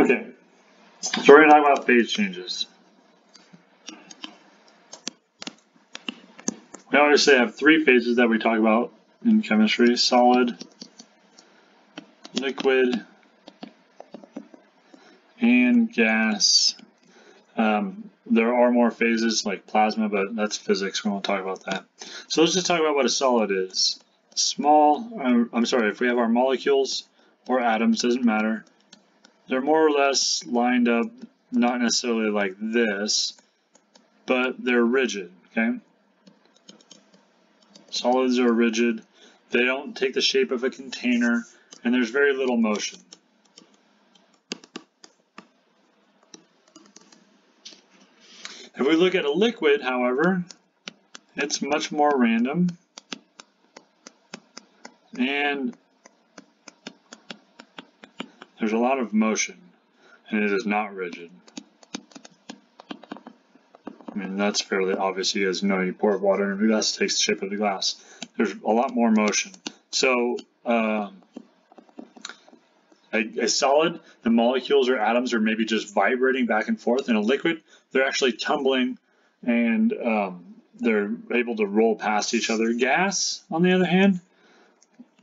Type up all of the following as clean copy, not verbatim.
Okay, so we're going to talk about phase changes. We obviously have three phases that we talk about in chemistry: solid, liquid, and gas. There are more phases like plasma, but that's physics. We won't talk about that. So let's just talk about what a solid is. If we have our molecules or atoms, doesn't matter. They're more or less lined up, not necessarily like this, but they're rigid, okay? Solids are rigid. They don't take the shape of a container, and there's very little motion. If we look at a liquid, however, it's much more random, and there's a lot of motion, and it is not rigid. I mean, that's fairly obvious. You guys know, you pour water in a glass, it takes the shape of the glass. There's a lot more motion. So a solid, the molecules or atoms are maybe just vibrating back and forth. In a liquid, they're actually tumbling, and they're able to roll past each other. Gas, on the other hand,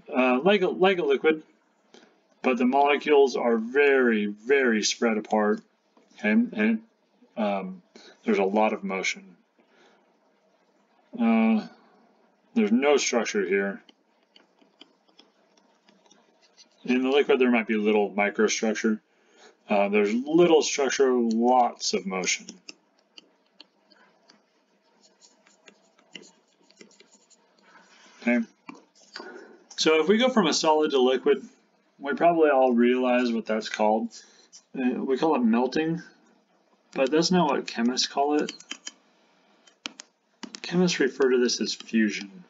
like a liquid, but the molecules are very, very spread apart, okay? And there's a lot of motion. There's no structure here. In the liquid, there might be a little microstructure. There's little structure, lots of motion. Okay. So if we go from a solid to liquid, we probably all realize what that's called. We call it melting, but that's not what chemists call it. Chemists refer to this as fusion.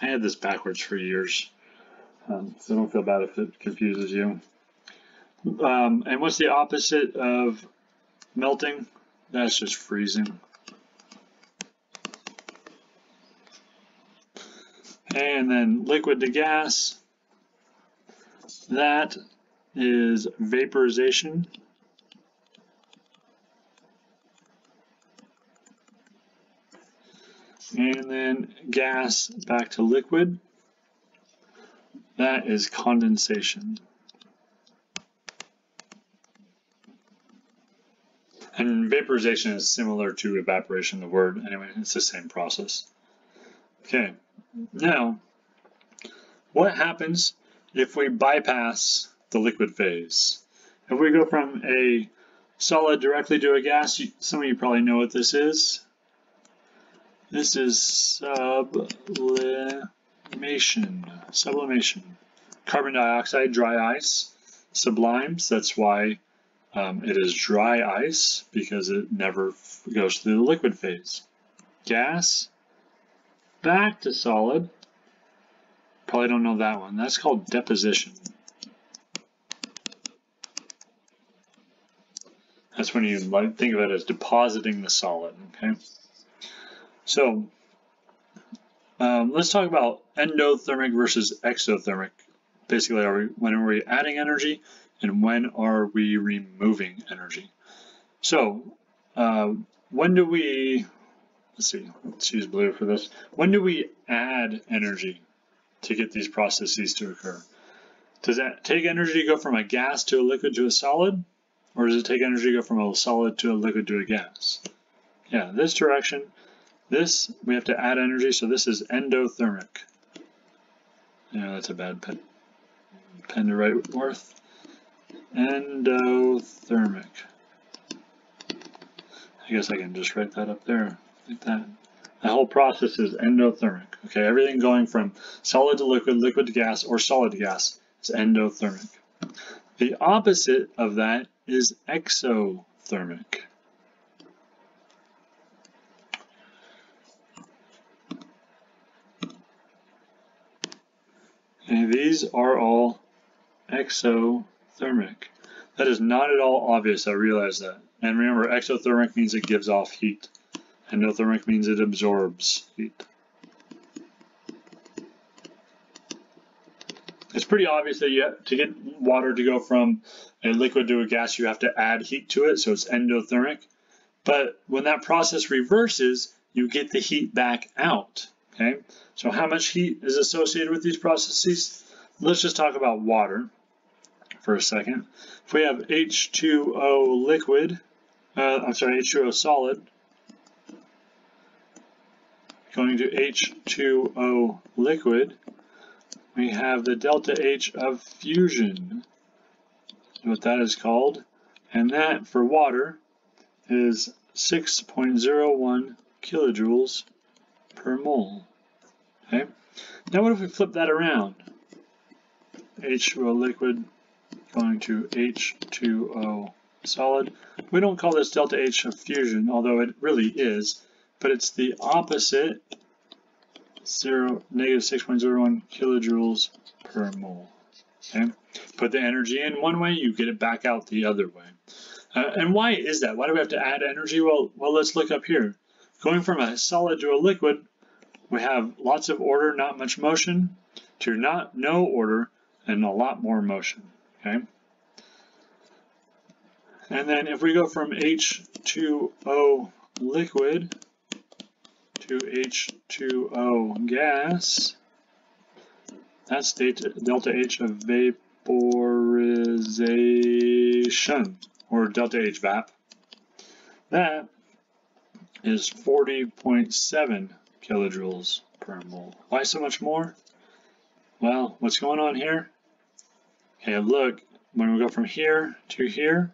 I had this backwards for years, so don't feel bad if it confuses you. And what's the opposite of melting? That's just freezing. And then liquid to gas, that is vaporization. And then gas back to liquid, that is condensation. And vaporization is similar to evaporation, the word. Anyway, it's the same process. Okay, now, what happens if we bypass the liquid phase? If we go from a solid directly to a gas, some of you probably know what this is. This is sublimation. Carbon dioxide, dry ice, sublimes. That's why it is dry ice, because it never goes through the liquid phase. Gas, back to solid. Probably don't know that one. That's called deposition. That's when you think of it as depositing the solid, okay? So let's talk about endothermic versus exothermic. Basically, when are we adding energy and when are we removing energy? So when do we, let's use blue for this. When do we add energy to get these processes to occur? Does that take energy to go from a gas to a liquid to a solid? Or does it take energy to go from a solid to a liquid to a gas? Yeah, this direction. This, we have to add energy, so this is endothermic. Yeah, that's a bad pen to write worth. Endothermic. I guess I can just write that up there, like that. The whole process is endothermic. Okay, everything going from solid to liquid, liquid to gas, or solid to gas is endothermic. The opposite of that is exothermic. And these are all exothermic. That is not at all obvious, I realize that. And remember, exothermic means it gives off heat. Endothermic means it absorbs heat. It's pretty obvious that to get water to go from a liquid to a gas, you have to add heat to it, so it's endothermic. But when that process reverses, you get the heat back out. Okay, so how much heat is associated with these processes? Let's just talk about water for a second. If we have H2O liquid, H2O solid, going to H2O liquid, we have the delta H of fusion, what that is called, and that for water is 6.01 kilojoules per mole. Okay. Now what if we flip that around? H2O liquid going to H2O solid. We don't call this delta H of fusion, although it really is, but it's the opposite, negative 6.01 kilojoules per mole. Okay. Put the energy in one way, you get it back out the other way. And why is that? Why do we have to add energy? Well, let's look up here. Going from a solid to a liquid, we have lots of order, not much motion, to no order and a lot more motion. Okay. And then if we go from H2O liquid to H2O gas, that's delta H of vaporization, or delta H vap. That is 40.7 kilojoules per mole. Why so much more? Well, what's going on here? Okay, look, when we go from here to here,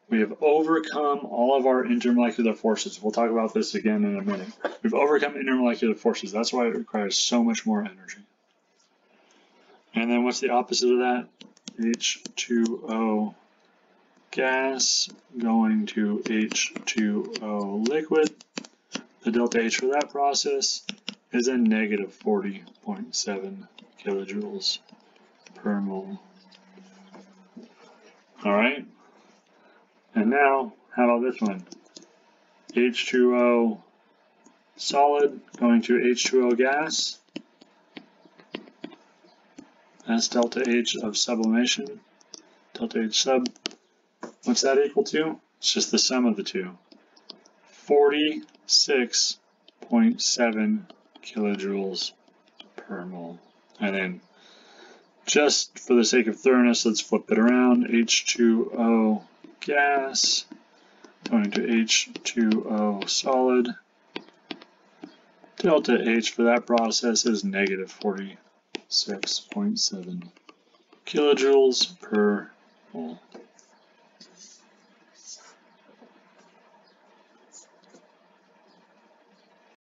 we have overcome all of our intermolecular forces. We'll talk about this again in a minute. We've overcome intermolecular forces. That's why it requires so much more energy. And then what's the opposite of that? H2O gas going to H2O liquid. The delta H for that process is a negative 40.7 kilojoules per mole. All right. And now, how about this one? H2O solid going to H2O gas. That's delta H of sublimation. Delta H sub. What's that equal to? It's just the sum of the two. 46.7 kilojoules per mole. And then, just for the sake of thoroughness, let's flip it around. H2O gas going to H2O solid. Delta H for that process is negative 46.7 kilojoules per